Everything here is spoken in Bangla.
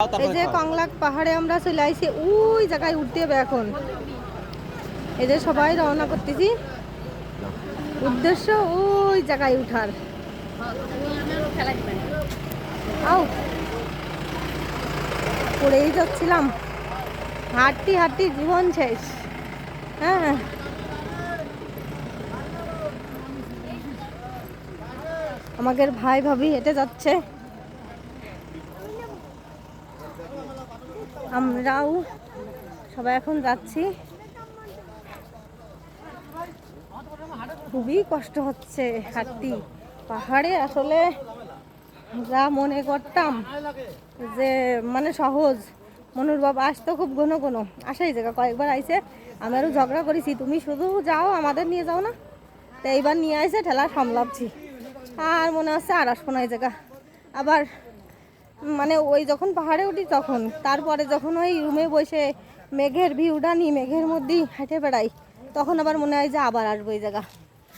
এই যে কংলাক পাহাড়ে আমরা চলে আইছি, ওই জায়গায় উঠতে হবে এখন। এই যে সবাই রওনা করতেছি, উদ্দেশ্য ওই জায়গায় উঠার। আও পড়েই যাচ্ছিলাম, হাঁটতে হাঁটতে জীবন শেষ। হ্যাঁ, আমাদের ভাই ভাবি হেঁটে যাচ্ছে, আমরাও সবাই এখন যাচ্ছি। খুবই কষ্ট হচ্ছে হাঁটতে পাহাড়ে। আসলে যা মনে করতাম যে মানে সহজ, মনুর বাবা আসতো খুব ঘন ঘন, আসাই জায়গা কয়েকবার আইসে। আমি আরও ঝগড়া করেছি, তুমি শুধু যাও আমাদের নিয়ে যাও না। তো এইবার নিয়ে আইসে, ঠেলা সামলাচ্ছি। আর মনে হচ্ছে আর আসবো না এই জায়গা আবার। মানে ওই যখন পাহাড়ে উঠি তখন, তারপরে যখন ওই রুমে বসে মেঘের ভিউটা নিই, মেঘের মধ্যেই হেঁটে বেড়াই, তখন আবার মনে হয় যে আবার আসবো এই জায়গা।